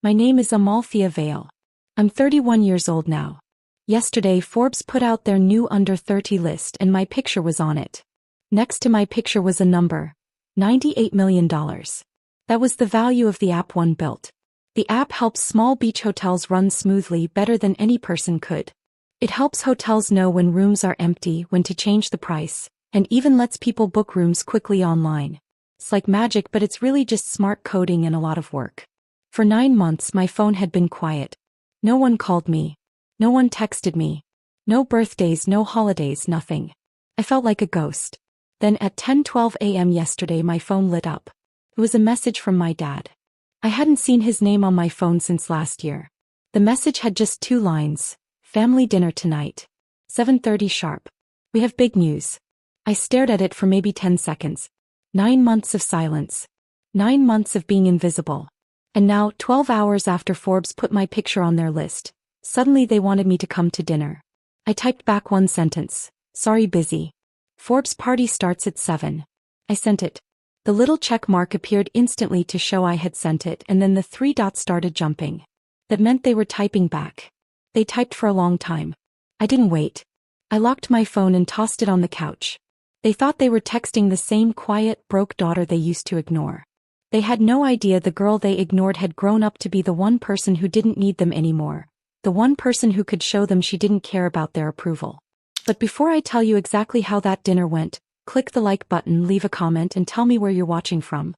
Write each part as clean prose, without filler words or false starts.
My name is Amalthea Vale. I'm 31 years old now. Yesterday, Forbes put out their new under 30 list and my picture was on it. Next to my picture was a number, $98 million. That was the value of the app one built. The app helps small beach hotels run smoothly better than any person could. It helps hotels know when rooms are empty, when to change the price, and even lets people book rooms quickly online. It's like magic, but it's really just smart coding and a lot of work. For 9 months my phone had been quiet. No one called me. No one texted me. No birthdays, no holidays, nothing. I felt like a ghost. Then at 10:12 a.m. yesterday my phone lit up. It was a message from my dad. I hadn't seen his name on my phone since last year. The message had just 2 lines. Family dinner tonight. 7:30 sharp. We have big news. I stared at it for maybe 10 seconds. 9 months of silence. 9 months of being invisible. And now, 12 hours after Forbes put my picture on their list, suddenly they wanted me to come to dinner. I typed back one sentence. Sorry, busy. Forbes party starts at 7. I sent it. The little check mark appeared instantly to show I had sent it, and then the 3 dots started jumping. That meant they were typing back. They typed for a long time. I didn't wait. I locked my phone and tossed it on the couch. They thought they were texting the same quiet, broke daughter they used to ignore. They had no idea the girl they ignored had grown up to be the one person who didn't need them anymore, the one person who could show them she didn't care about their approval. But before I tell you exactly how that dinner went, click the like button, leave a comment, and tell me where you're watching from.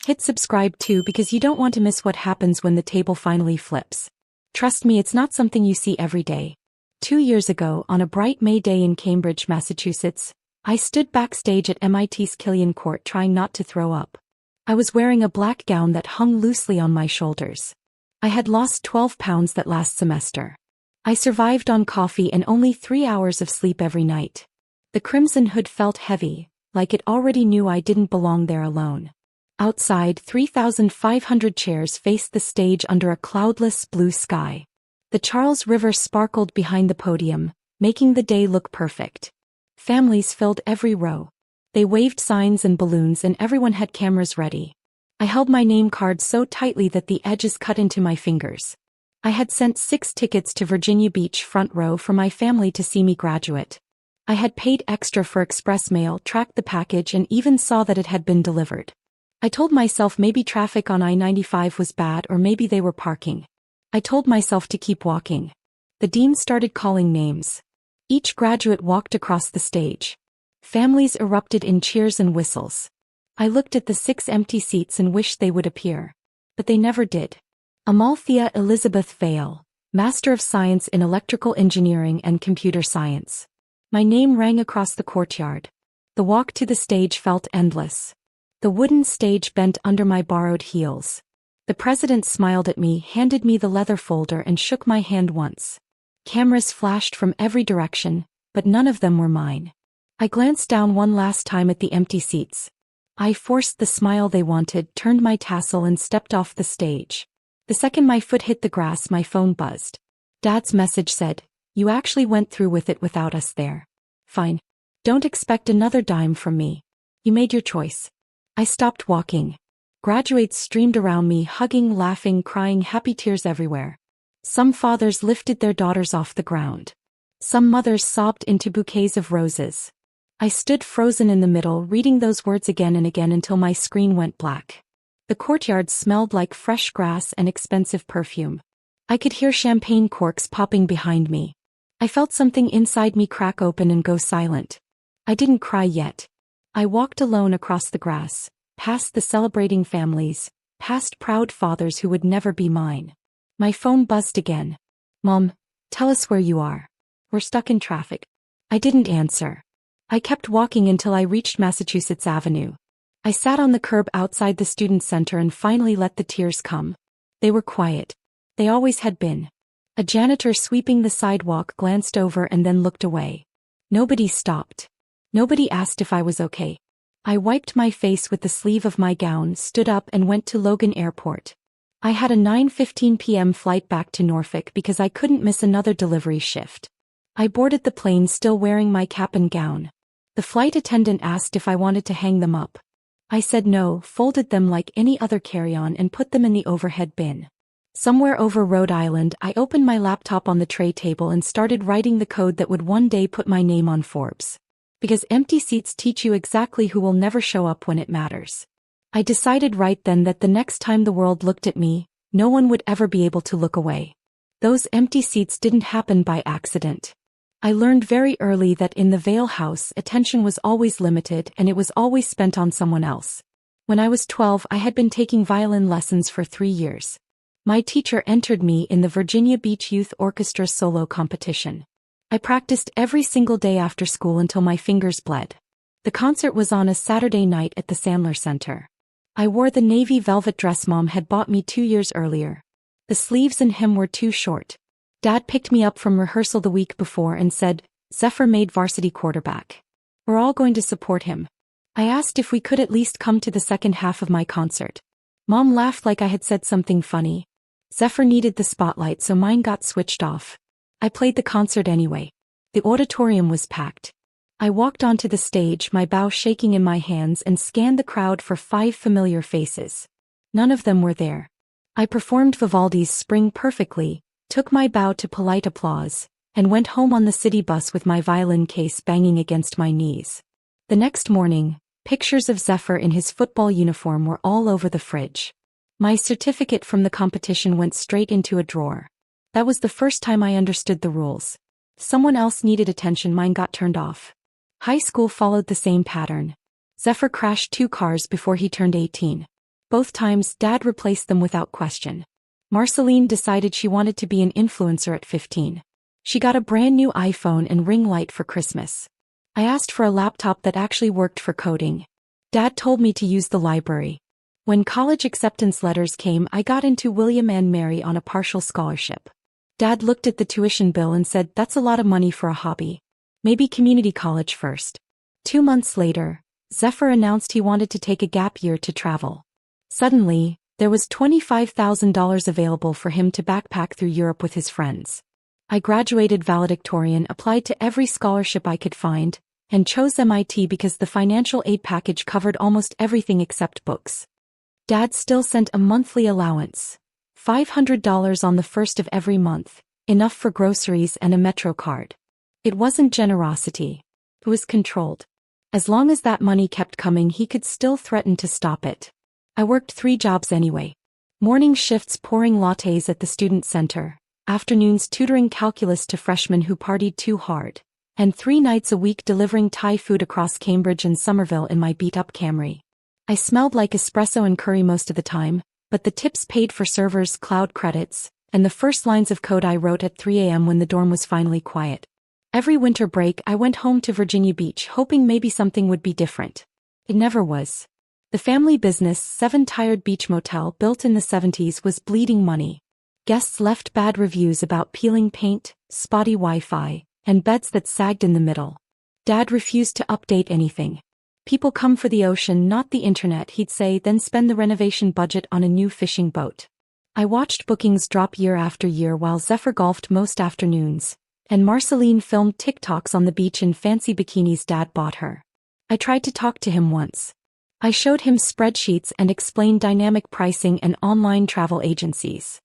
Hit subscribe too, because you don't want to miss what happens when the table finally flips. Trust me, it's not something you see every day. 2 years ago, on a bright May day in Cambridge, Massachusetts, I stood backstage at MIT's Killian Court trying not to throw up. I was wearing a black gown that hung loosely on my shoulders. I had lost 12 pounds that last semester. I survived on coffee and only 3 hours of sleep every night. The crimson hood felt heavy, like it already knew I didn't belong there alone. Outside, 3,500 chairs faced the stage under a cloudless blue sky. The Charles River sparkled behind the podium, making the day look perfect. Families filled every row. They waved signs and balloons and everyone had cameras ready. I held my name card so tightly that the edges cut into my fingers. I had sent 6 tickets to Virginia Beach front row for my family to see me graduate. I had paid extra for express mail, tracked the package, and even saw that it had been delivered. I told myself maybe traffic on I-95 was bad, or maybe they were parking. I told myself to keep walking. The dean started calling names. Each graduate walked across the stage. Families erupted in cheers and whistles. I looked at the 6 empty seats and wished they would appear. But they never did. Amalthea Elizabeth Vale, Master of Science in Electrical Engineering and Computer Science. My name rang across the courtyard. The walk to the stage felt endless. The wooden stage bent under my borrowed heels. The president smiled at me, handed me the leather folder, and shook my hand once. Cameras flashed from every direction, but none of them were mine. I glanced down one last time at the empty seats. I forced the smile they wanted, turned my tassel, and stepped off the stage. The second my foot hit the grass, my phone buzzed. Dad's message said, "You actually went through with it without us there. Fine. Don't expect another dime from me. You made your choice." I stopped walking. Graduates streamed around me, hugging, laughing, crying, happy tears everywhere. Some fathers lifted their daughters off the ground. Some mothers sobbed into bouquets of roses. I stood frozen in the middle, reading those words again and again until my screen went black. The courtyard smelled like fresh grass and expensive perfume. I could hear champagne corks popping behind me. I felt something inside me crack open and go silent. I didn't cry yet. I walked alone across the grass, past the celebrating families, past proud fathers who would never be mine. My phone buzzed again. "Mom, tell us where you are. We're stuck in traffic." I didn't answer. I kept walking until I reached Massachusetts Avenue. I sat on the curb outside the student center and finally let the tears come. They were quiet. They always had been. A janitor sweeping the sidewalk glanced over and then looked away. Nobody stopped. Nobody asked if I was okay. I wiped my face with the sleeve of my gown, stood up, and went to Logan Airport. I had a 9:15 p.m. flight back to Norfolk because I couldn't miss another delivery shift. I boarded the plane still wearing my cap and gown. The flight attendant asked if I wanted to hang them up. I said no, folded them like any other carry-on, and put them in the overhead bin. Somewhere over Rhode Island, I opened my laptop on the tray table and started writing the code that would one day put my name on Forbes. Because empty seats teach you exactly who will never show up when it matters. I decided right then that the next time the world looked at me, no one would ever be able to look away. Those empty seats didn't happen by accident. I learned very early that in the Vale house, attention was always limited and it was always spent on someone else. When I was 12, I had been taking violin lessons for 3 years. My teacher entered me in the Virginia Beach Youth Orchestra solo competition. I practiced every single day after school until my fingers bled. The concert was on a Saturday night at the Sandler Center. I wore the navy velvet dress Mom had bought me 2 years earlier. The sleeves and hem were too short. Dad picked me up from rehearsal the week before and said, "Zephyr made varsity quarterback. We're all going to support him." I asked if we could at least come to the second half of my concert. Mom laughed like I had said something funny. Zephyr needed the spotlight, so mine got switched off. I played the concert anyway. The auditorium was packed. I walked onto the stage, my bow shaking in my hands, and scanned the crowd for 5 familiar faces. None of them were there. I performed Vivaldi's Spring perfectly, took my bow to polite applause, and went home on the city bus with my violin case banging against my knees. The next morning, pictures of Zephyr in his football uniform were all over the fridge. My certificate from the competition went straight into a drawer. That was the first time I understood the rules. If someone else needed attention, mine got turned off. High school followed the same pattern. Zephyr crashed 2 cars before he turned 18. Both times, Dad replaced them without question. Marceline decided she wanted to be an influencer at 15. She got a brand new iPhone and ring light for Christmas. I asked for a laptop that actually worked for coding. Dad told me to use the library. When college acceptance letters came, I got into William and Mary on a partial scholarship. Dad looked at the tuition bill and said, "That's a lot of money for a hobby. Maybe community college first." 2 months later, Zephyr announced he wanted to take a gap year to travel. Suddenly, there was $25,000 available for him to backpack through Europe with his friends. I graduated valedictorian, applied to every scholarship I could find, and chose MIT because the financial aid package covered almost everything except books. Dad still sent a monthly allowance. $500 on the first of every month, enough for groceries and a Metro card. It wasn't generosity. It was controlled. As long as that money kept coming, he could still threaten to stop it. I worked 3 jobs anyway. Morning shifts pouring lattes at the student center, afternoons tutoring calculus to freshmen who partied too hard, and 3 nights a week delivering Thai food across Cambridge and Somerville in my beat-up Camry. I smelled like espresso and curry most of the time, but the tips paid for servers, cloud credits, and the first lines of code I wrote at 3 a.m. when the dorm was finally quiet. Every winter break I went home to Virginia Beach hoping maybe something would be different. It never was. The family business, 7 tired beach motel built in the 70s, was bleeding money. Guests left bad reviews about peeling paint, spotty Wi-Fi, and beds that sagged in the middle. Dad refused to update anything. "People come for the ocean, not the internet," he'd say, then spend the renovation budget on a new fishing boat. I watched bookings drop year after year while Zephyr golfed most afternoons, and Marceline filmed TikToks on the beach in fancy bikinis Dad bought her. I tried to talk to him once. I showed him spreadsheets and explained dynamic pricing and online travel agencies.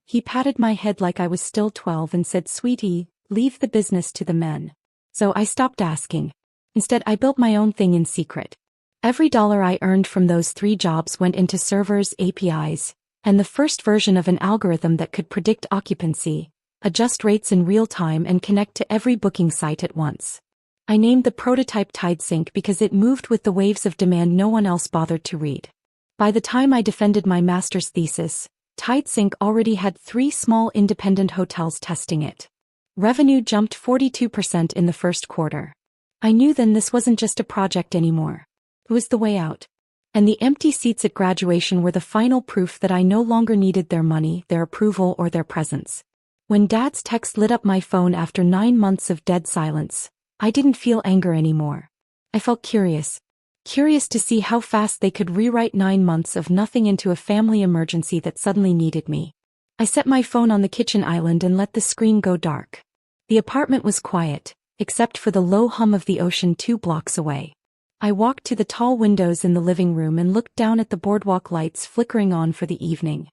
He patted my head like I was still 12 and said, "Sweetie, leave the business to the men." So I stopped asking. Instead, I built my own thing in secret. Every dollar I earned from those 3 jobs went into servers, APIs, and the first version of an algorithm that could predict occupancy, adjust rates in real time, and connect to every booking site at once. I named the prototype TideSync because it moved with the waves of demand no one else bothered to read. By the time I defended my master's thesis, TideSync already had 3 small independent hotels testing it. Revenue jumped 42% in the first quarter. I knew then this wasn't just a project anymore. It was the way out. And the empty seats at graduation were the final proof that I no longer needed their money, their approval, or their presence. When Dad's text lit up my phone after 9 months of dead silence, I didn't feel anger anymore. I felt curious. Curious to see how fast they could rewrite 9 months of nothing into a family emergency that suddenly needed me. I set my phone on the kitchen island and let the screen go dark. The apartment was quiet, except for the low hum of the ocean 2 blocks away. I walked to the tall windows in the living room and looked down at the boardwalk lights flickering on for the evening.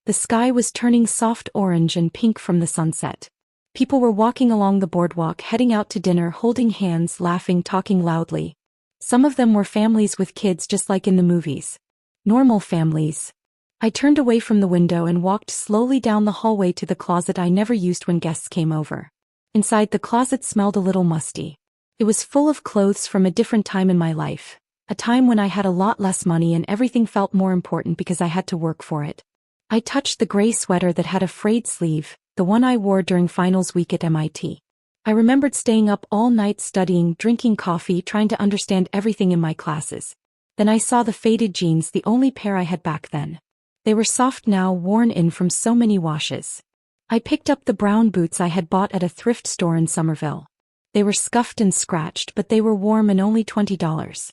The sky was turning soft orange and pink from the sunset. People were walking along the boardwalk, heading out to dinner, holding hands, laughing, talking loudly. Some of them were families with kids, just like in the movies. Normal families. I turned away from the window and walked slowly down the hallway to the closet I never used when guests came over. Inside, the closet smelled a little musty. It was full of clothes from a different time in my life, a time when I had a lot less money and everything felt more important because I had to work for it. I touched the gray sweater that had a frayed sleeve, the one I wore during finals week at MIT. I remembered staying up all night studying, drinking coffee, trying to understand everything in my classes. Then I saw the faded jeans, the only pair I had back then. They were soft now, worn in from so many washes. I picked up the brown boots I had bought at a thrift store in Somerville. They were scuffed and scratched, but they were warm and only $20.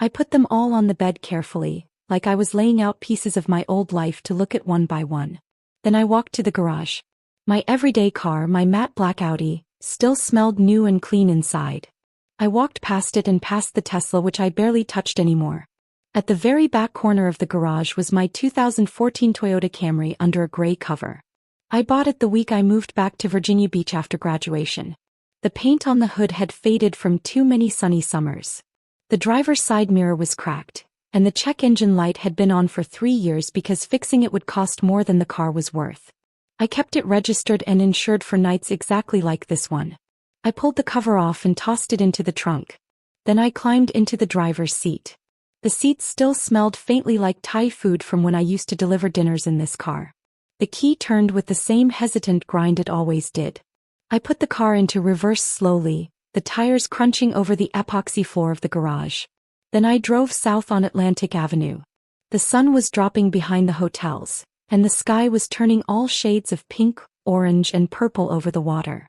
I put them all on the bed carefully, like I was laying out pieces of my old life to look at one by one. Then I walked to the garage. My everyday car, my matte black Audi, still smelled new and clean inside. I walked past it and past the Tesla, which I barely touched anymore. At the very back corner of the garage was my 2014 Toyota Camry under a gray cover. I bought it the week I moved back to Virginia Beach after graduation. The paint on the hood had faded from too many sunny summers. The driver's side mirror was cracked, and the check engine light had been on for 3 years because fixing it would cost more than the car was worth. I kept it registered and insured for nights exactly like this one. I pulled the cover off and tossed it into the trunk. Then I climbed into the driver's seat. The seat still smelled faintly like Thai food from when I used to deliver dinners in this car. The key turned with the same hesitant grind it always did. I put the car into reverse slowly, the tires crunching over the epoxy floor of the garage. Then I drove south on Atlantic Avenue. The sun was dropping behind the hotels, and the sky was turning all shades of pink, orange, and purple over the water.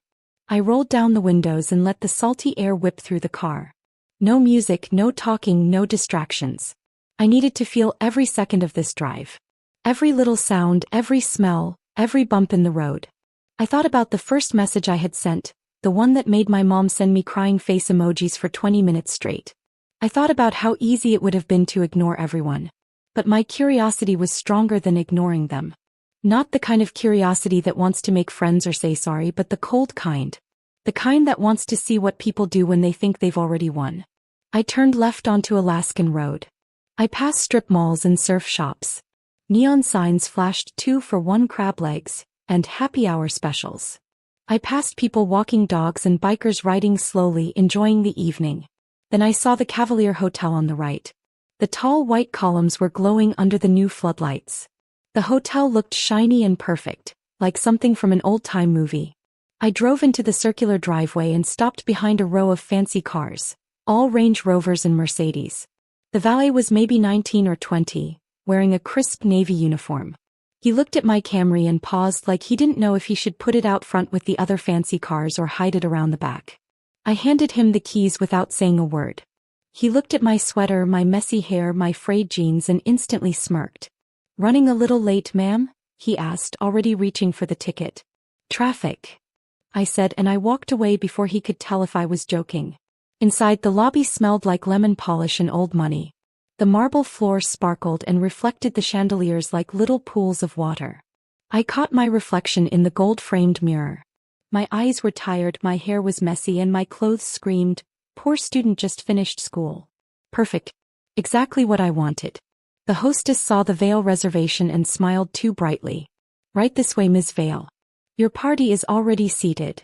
I rolled down the windows and let the salty air whip through the car. No music, no talking, no distractions. I needed to feel every second of this drive. Every little sound, every smell, every bump in the road. I thought about the first message I had sent, the one that made my mom send me crying face emojis for 20 minutes straight. I thought about how easy it would have been to ignore everyone. But my curiosity was stronger than ignoring them. Not the kind of curiosity that wants to make friends or say sorry, but the cold kind. The kind that wants to see what people do when they think they've already won. I turned left onto Alaskan Road. I passed strip malls and surf shops. Neon signs flashed 2 for $1 crab legs, and happy hour specials. I passed people walking dogs and bikers riding slowly, enjoying the evening. Then I saw the Cavalier Hotel on the right. The tall white columns were glowing under the new floodlights. The hotel looked shiny and perfect, like something from an old-time movie. I drove into the circular driveway and stopped behind a row of fancy cars, all Range Rovers and Mercedes. The valet was maybe 19 or 20, wearing a crisp navy uniform. He looked at my Camry and paused like he didn't know if he should put it out front with the other fancy cars or hide it around the back. I handed him the keys without saying a word. He looked at my sweater, my messy hair, my frayed jeans, and instantly smirked. "Running a little late, ma'am?" he asked, already reaching for the ticket. "Traffic," I said, and I walked away before he could tell if I was joking. Inside, the lobby smelled like lemon polish and old money. The marble floor sparkled and reflected the chandeliers like little pools of water. I caught my reflection in the gold-framed mirror. My eyes were tired, my hair was messy, and my clothes screamed, "Poor student, just finished school." Perfect. Exactly what I wanted. The hostess saw the Vale reservation and smiled too brightly. "Right this way, Ms. Vale. Your party is already seated."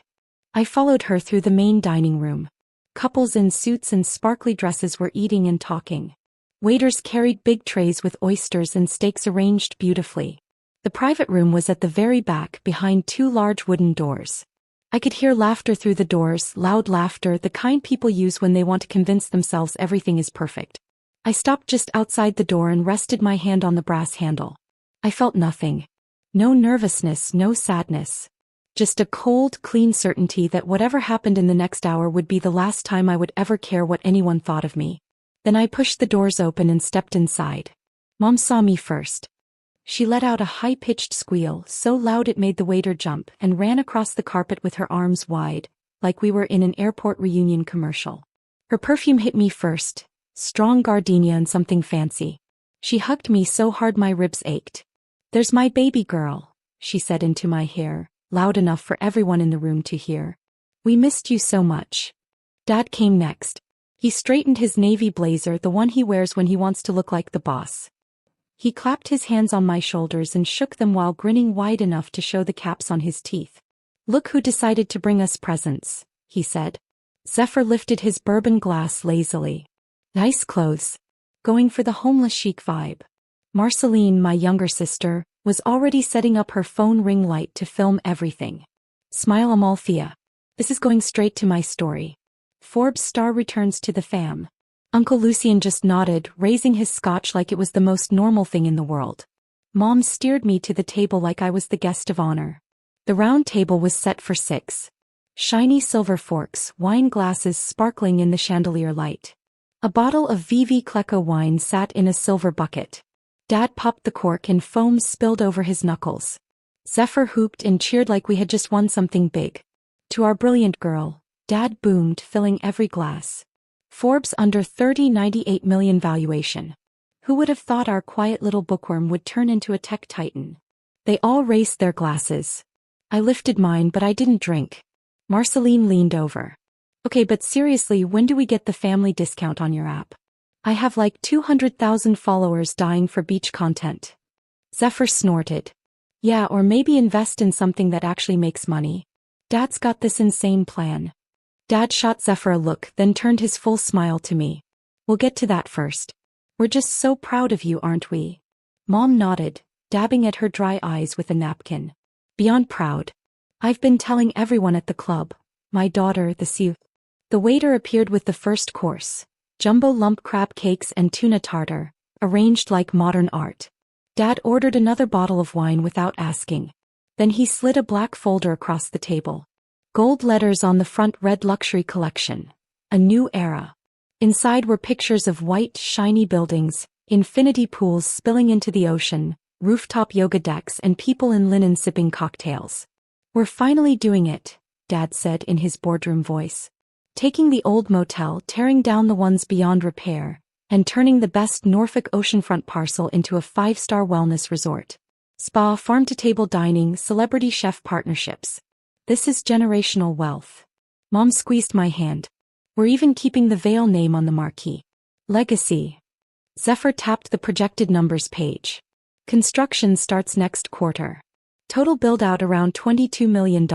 I followed her through the main dining room. Couples in suits and sparkly dresses were eating and talking. Waiters carried big trays with oysters and steaks arranged beautifully. The private room was at the very back, behind 2 large wooden doors. I could hear laughter through the doors, loud laughter, the kind people use when they want to convince themselves everything is perfect. I stopped just outside the door and rested my hand on the brass handle. I felt nothing. No nervousness, no sadness. Just a cold, clean certainty that whatever happened in the next hour would be the last time I would ever care what anyone thought of me. Then I pushed the doors open and stepped inside. Mom saw me first. She let out a high-pitched squeal, so loud it made the waiter jump, and ran across the carpet with her arms wide, like we were in an airport reunion commercial. Her perfume hit me first, strong gardenia and something fancy. She hugged me so hard my ribs ached. "There's my baby girl," she said into my hair, loud enough for everyone in the room to hear. "We missed you so much." Dad came next. He straightened his navy blazer, the one he wears when he wants to look like the boss. He clapped his hands on my shoulders and shook them while grinning wide enough to show the caps on his teeth. "Look who decided to bring us presents," he said. Zephyr lifted his bourbon glass lazily. "Nice clothes. Going for the homeless chic vibe." Marceline, my younger sister, was already setting up her phone ring light to film everything. "Smile, Amalthea. This is going straight to my story. Forbes star returns to the fam." Uncle Lucien just nodded, raising his scotch like it was the most normal thing in the world. Mom steered me to the table like I was the guest of honor. The round table was set for 6. Shiny silver forks, wine glasses sparkling in the chandelier light. A bottle of VV Clecco wine sat in a silver bucket. Dad popped the cork and foam spilled over his knuckles. Zephyr hooped and cheered like we had just won something big. "To our brilliant girl," Dad boomed, filling every glass. "Forbes under 98 million valuation. Who would have thought our quiet little bookworm would turn into a tech titan?" They all raised their glasses. I lifted mine, but I didn't drink. Marceline leaned over. "Okay, but seriously, when do we get the family discount on your app? I have like 200,000 followers dying for beach content." Zephyr snorted. "Yeah, or maybe invest in something that actually makes money. Dad's got this insane plan." Dad shot Zephyr a look, then turned his full smile to me. "We'll get to that first. We're just so proud of you, aren't we?" Mom nodded, dabbing at her dry eyes with a napkin. "Beyond proud. I've been telling everyone at the club. My daughter, the Sue." The waiter appeared with the first course. Jumbo lump crab cakes and tuna tartar, arranged like modern art. Dad ordered another bottle of wine without asking. Then he slid a black folder across the table. Gold letters on the front read Luxury Collection. A new era. Inside were pictures of white, shiny buildings, infinity pools spilling into the ocean, rooftop yoga decks and people in linen sipping cocktails. "We're finally doing it," Dad said in his boardroom voice. "Taking the old motel, tearing down the ones beyond repair, and turning the best Norfolk oceanfront parcel into a 5-star wellness resort. Spa, farm-to-table dining, celebrity chef partnerships. This is generational wealth." Mom squeezed my hand. "We're even keeping the Vale name on the marquee. Legacy." Zephyr tapped the projected numbers page. "Construction starts next quarter. Total build-out around $22 million.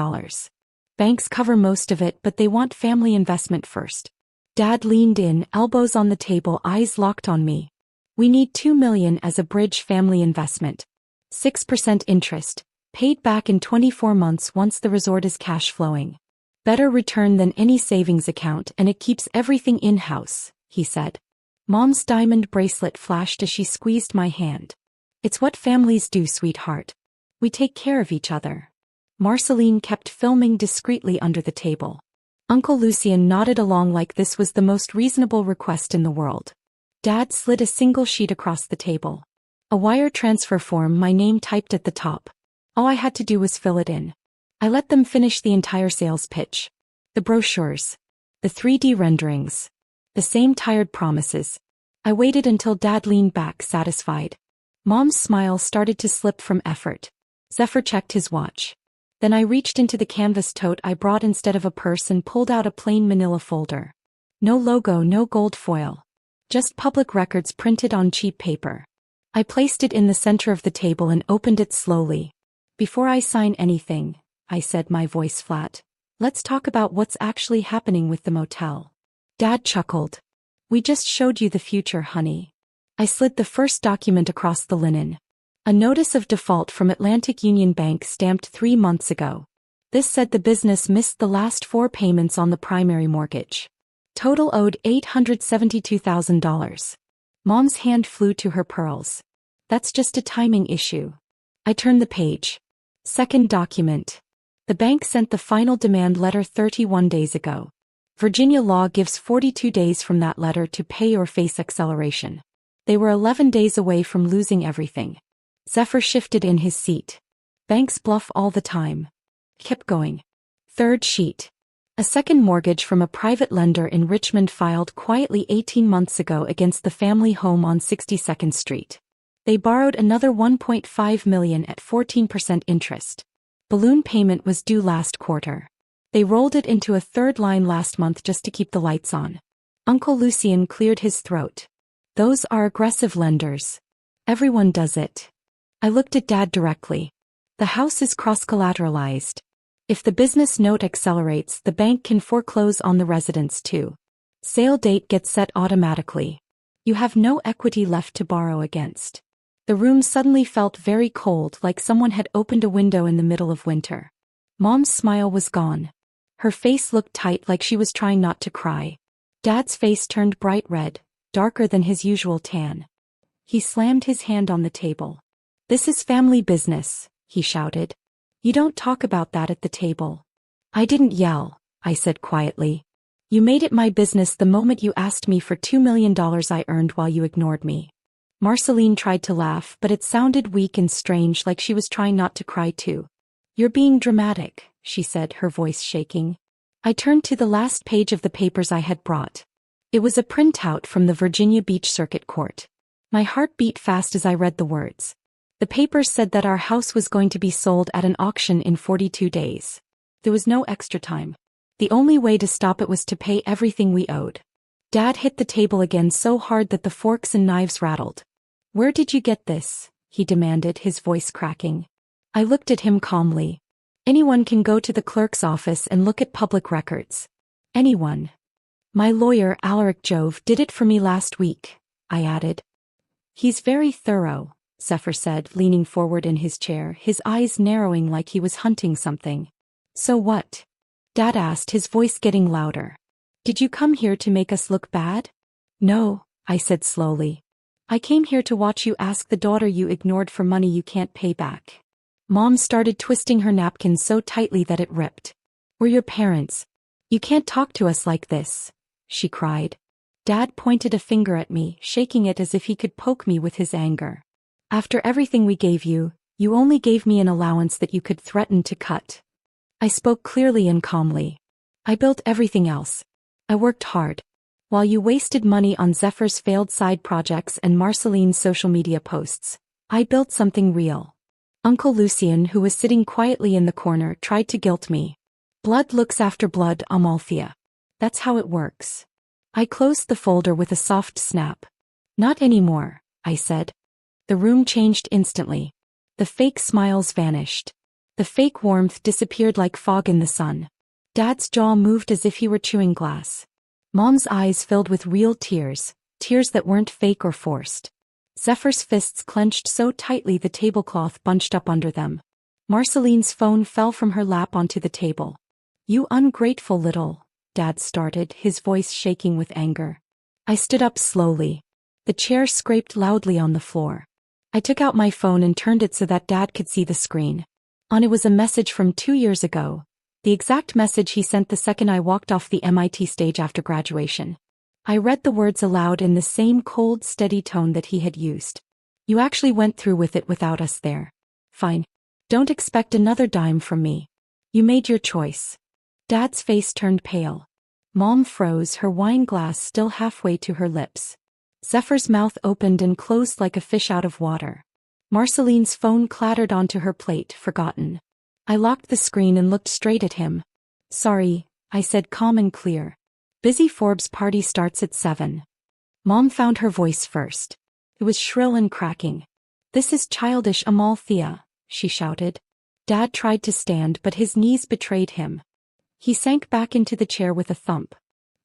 Banks cover most of it, but they want family investment first." Dad leaned in, elbows on the table, eyes locked on me. "We need $2 million as a bridge family investment. 6% interest, paid back in 24 months once the resort is cash flowing. Better return than any savings account, and it keeps everything in-house," he said. Mom's diamond bracelet flashed as she squeezed my hand. "It's what families do, sweetheart. We take care of each other." Marceline kept filming discreetly under the table. Uncle Lucien nodded along like this was the most reasonable request in the world. Dad slid a single sheet across the table. A wire transfer form, my name typed at the top. All I had to do was fill it in. I let them finish the entire sales pitch. The brochures. The 3D renderings. The same tired promises. I waited until Dad leaned back, satisfied. Mom's smile started to slip from effort. Zephyr checked his watch. Then I reached into the canvas tote I brought instead of a purse and pulled out a plain manila folder. No logo, no gold foil. Just public records printed on cheap paper. I placed it in the center of the table and opened it slowly. "Before I sign anything," I said, my voice flat, "let's talk about what's actually happening with the motel." Dad chuckled. "We just showed you the future, honey." I slid the first document across the linen. A notice of default from Atlantic Union Bank stamped 3 months ago. This said the business missed the last 4 payments on the primary mortgage. Total owed $872,000. Mom's hand flew to her pearls. "That's just a timing issue." I turned the page. Second document. The bank sent the final demand letter 31 days ago. Virginia law gives 42 days from that letter to pay or face acceleration. They were 11 days away from losing everything. Zephyr shifted in his seat. "Banks bluff all the time." Kept going. Third sheet. A second mortgage from a private lender in Richmond filed quietly 18 months ago against the family home on 62nd Street. They borrowed another $1.5 million at 14% interest. Balloon payment was due last quarter. They rolled it into a third line last month just to keep the lights on. Uncle Lucien cleared his throat. Those are aggressive lenders. Everyone does it. I looked at Dad directly. The house is cross-collateralized. If the business note accelerates, the bank can foreclose on the residence too. Sale date gets set automatically. You have no equity left to borrow against. The room suddenly felt very cold, like someone had opened a window in the middle of winter. Mom's smile was gone. Her face looked tight, like she was trying not to cry. Dad's face turned bright red, darker than his usual tan. He slammed his hand on the table. "This is family business," he shouted. "You don't talk about that at the table." I didn't yell, I said quietly. "You made it my business the moment you asked me for $2 million I earned while you ignored me." Marceline tried to laugh, but it sounded weak and strange, like she was trying not to cry too. "You're being dramatic," she said, her voice shaking. I turned to the last page of the papers I had brought. It was a printout from the Virginia Beach Circuit Court. My heart beat fast as I read the words. The papers said that our house was going to be sold at an auction in 42 days. There was no extra time. The only way to stop it was to pay everything we owed. Dad hit the table again so hard that the forks and knives rattled. "Where did you get this?" he demanded, his voice cracking. I looked at him calmly. "Anyone can go to the clerk's office and look at public records. Anyone. My lawyer, Alaric Jove, did it for me last week," I added. "He's very thorough," Zephyr said, leaning forward in his chair, his eyes narrowing like he was hunting something. "So what?" Dad asked, his voice getting louder. "Did you come here to make us look bad?" "No," I said slowly. "I came here to watch you ask the daughter you ignored for money you can't pay back." Mom started twisting her napkin so tightly that it ripped. "We're your parents. You can't talk to us like this," she cried. Dad pointed a finger at me, shaking it as if he could poke me with his anger. "After everything we gave you, you only gave me an allowance that you could threaten to cut." I spoke clearly and calmly. "I built everything else. I worked hard. While you wasted money on Zephyr's failed side projects and Marceline's social media posts, I built something real." Uncle Lucien, who was sitting quietly in the corner, tried to guilt me. "Blood looks after blood, Amalthea. That's how it works." I closed the folder with a soft snap. "Not anymore," I said. The room changed instantly. The fake smiles vanished. The fake warmth disappeared like fog in the sun. Dad's jaw moved as if he were chewing glass. Mom's eyes filled with real tears, tears that weren't fake or forced. Zephyr's fists clenched so tightly the tablecloth bunched up under them. Marceline's phone fell from her lap onto the table. "You ungrateful little," Dad started, his voice shaking with anger. I stood up slowly. The chair scraped loudly on the floor. I took out my phone and turned it so that Dad could see the screen. On it was a message from 2 years ago. The exact message he sent the second I walked off the MIT stage after graduation. I read the words aloud in the same cold, steady tone that he had used. "You actually went through with it without us there. Fine. Don't expect another dime from me. You made your choice." Dad's face turned pale. Mom froze, her wine glass still halfway to her lips. Zephyr's mouth opened and closed like a fish out of water. Marceline's phone clattered onto her plate, forgotten. I locked the screen and looked straight at him. "Sorry," I said, calm and clear. "Busy. Forbes party starts at 7. Mom found her voice first. It was shrill and cracking. "This is childish, Amalthea," she shouted. Dad tried to stand, but his knees betrayed him. He sank back into the chair with a thump.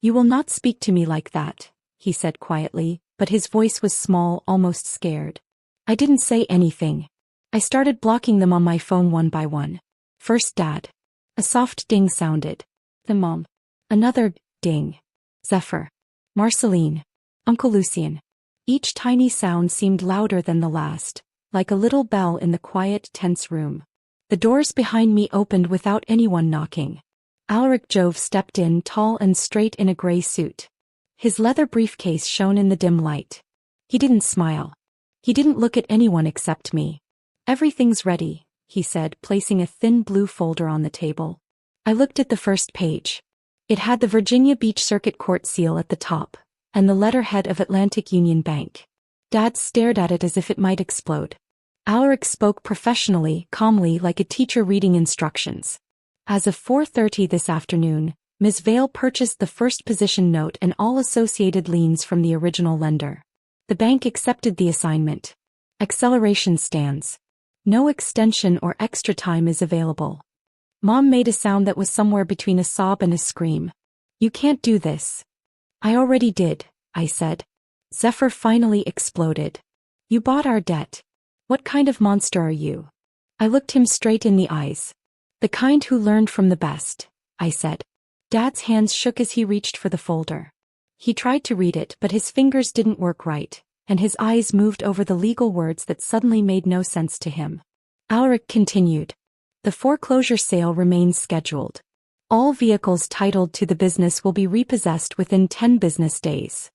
"You will not speak to me like that," he said quietly, but his voice was small, almost scared. I didn't say anything. I started blocking them on my phone one by one. First Dad. A soft ding sounded. Then Mom. Another ding. Zephyr. Marceline. Uncle Lucien. Each tiny sound seemed louder than the last, like a little bell in the quiet, tense room. The doors behind me opened without anyone knocking. Alaric Jove stepped in, tall and straight in a gray suit. His leather briefcase shone in the dim light. He didn't smile. He didn't look at anyone except me. "Everything's ready," he said, placing a thin blue folder on the table. I looked at the first page. It had the Virginia Beach Circuit Court seal at the top, and the letterhead of Atlantic Union Bank. Dad stared at it as if it might explode. Alaric spoke professionally, calmly, like a teacher reading instructions. As of 4:30 this afternoon, Ms. Vale purchased the first position note and all associated liens from the original lender. The bank accepted the assignment. Acceleration stands. No extension or extra time is available. Mom made a sound that was somewhere between a sob and a scream. You can't do this. I already did, I said. Zephyr finally exploded. You bought our debt. What kind of monster are you? I looked him straight in the eyes. The kind who learned from the best, I said. Dad's hands shook as he reached for the folder. He tried to read it, but his fingers didn't work right, and his eyes moved over the legal words that suddenly made no sense to him. Alaric continued. The foreclosure sale remains scheduled. All vehicles titled to the business will be repossessed within 10 business days.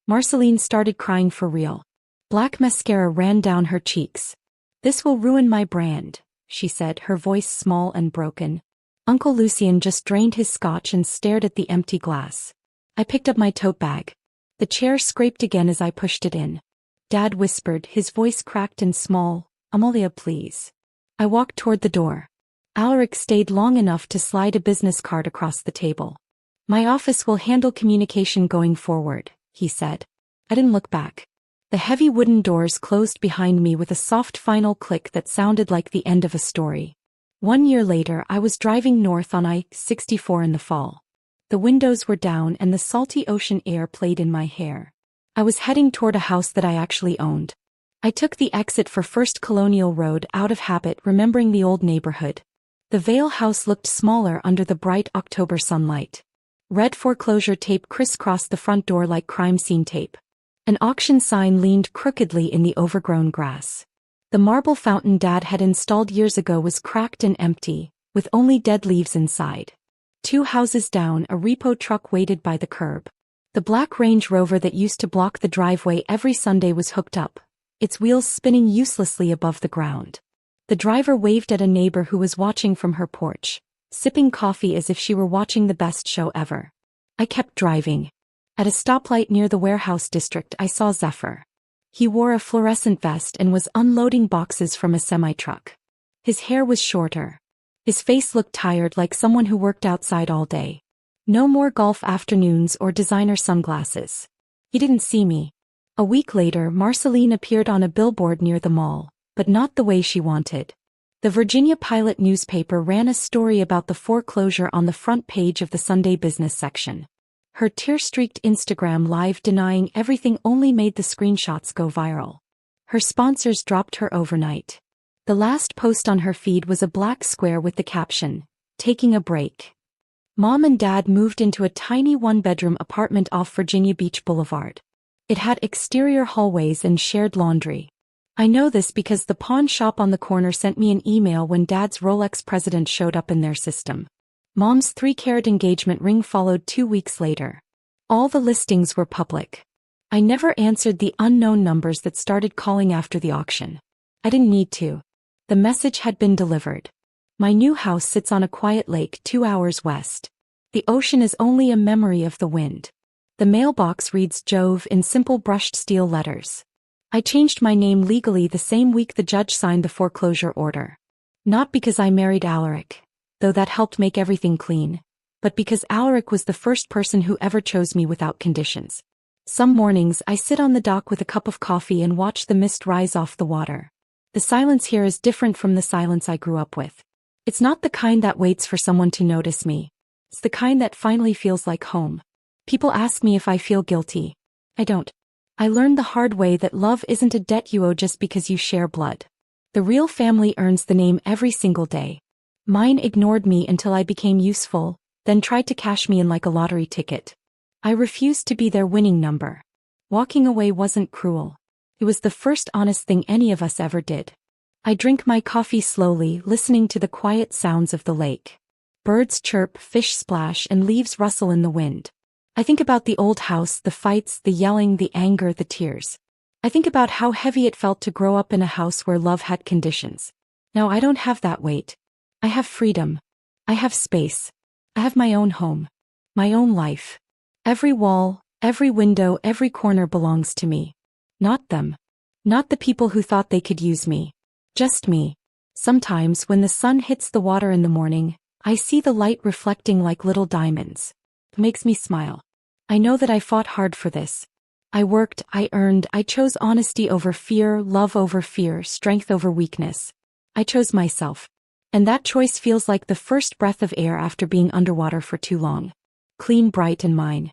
Marceline started crying for real. Black mascara ran down her cheeks. This will ruin my brand, she said, her voice small and broken. Uncle Lucien just drained his scotch and stared at the empty glass. I picked up my tote bag. The chair scraped again as I pushed it in. Dad whispered, his voice cracked and small, Amalia, please. I walked toward the door. Alaric stayed long enough to slide a business card across the table. My office will handle communication going forward, he said. I didn't look back. The heavy wooden doors closed behind me with a soft final click that sounded like the end of a story. 1 year later, I was driving north on I-64 in the fall. The windows were down and the salty ocean air played in my hair. I was heading toward a house that I actually owned. I took the exit for First Colonial Road out of habit, remembering the old neighborhood. The Vale house looked smaller under the bright October sunlight. Red foreclosure tape crisscrossed the front door like crime scene tape. An auction sign leaned crookedly in the overgrown grass. The marble fountain Dad had installed years ago was cracked and empty, with only dead leaves inside. 2 houses down, a repo truck waited by the curb. The black Range Rover that used to block the driveway every Sunday was hooked up, its wheels spinning uselessly above the ground. The driver waved at a neighbor who was watching from her porch, sipping coffee as if she were watching the best show ever. I kept driving. At a stoplight near the warehouse district, I saw Zephyr. He wore a fluorescent vest and was unloading boxes from a semi-truck. His hair was shorter. His face looked tired, like someone who worked outside all day. No more golf afternoons or designer sunglasses. He didn't see me. A week later, Marceline appeared on a billboard near the mall, but not the way she wanted. The Virginia Pilot newspaper ran a story about the foreclosure on the front page of the Sunday business section. Her tear-streaked Instagram live denying everything only made the screenshots go viral. Her sponsors dropped her overnight. The last post on her feed was a black square with the caption, "Taking a break." Mom and Dad moved into a tiny one-bedroom apartment off Virginia Beach Boulevard. It had exterior hallways and shared laundry. I know this because the pawn shop on the corner sent me an email when Dad's Rolex President showed up in their system. Mom's 3-carat engagement ring followed 2 weeks later. All the listings were public. I never answered the unknown numbers that started calling after the auction. I didn't need to. The message had been delivered. My new house sits on a quiet lake 2 hours west. The ocean is only a memory of the wind. The mailbox reads Jove in simple brushed steel letters. I changed my name legally the same week the judge signed the foreclosure order. Not because I married Alaric, though that helped make everything clean, but because Alaric was the first person who ever chose me without conditions. Some mornings I sit on the dock with a cup of coffee and watch the mist rise off the water. The silence here is different from the silence I grew up with. It's not the kind that waits for someone to notice me. It's the kind that finally feels like home. People ask me if I feel guilty. I don't. I learned the hard way that love isn't a debt you owe just because you share blood. The real family earns the name every single day. Mine ignored me until I became useful, then tried to cash me in like a lottery ticket. I refused to be their winning number. Walking away wasn't cruel. It was the first honest thing any of us ever did. I drink my coffee slowly, listening to the quiet sounds of the lake. Birds chirp, fish splash, and leaves rustle in the wind. I think about the old house, the fights, the yelling, the anger, the tears. I think about how heavy it felt to grow up in a house where love had conditions. Now I don't have that weight. I have freedom. I have space. I have my own home. My own life. Every wall, every window, every corner belongs to me. Not them. Not the people who thought they could use me. Just me. Sometimes when the sun hits the water in the morning, I see the light reflecting like little diamonds. It makes me smile. I know that I fought hard for this. I worked, I earned, I chose honesty over fear, love over fear, strength over weakness. I chose myself. And that choice feels like the first breath of air after being underwater for too long. Clean, bright, and mine.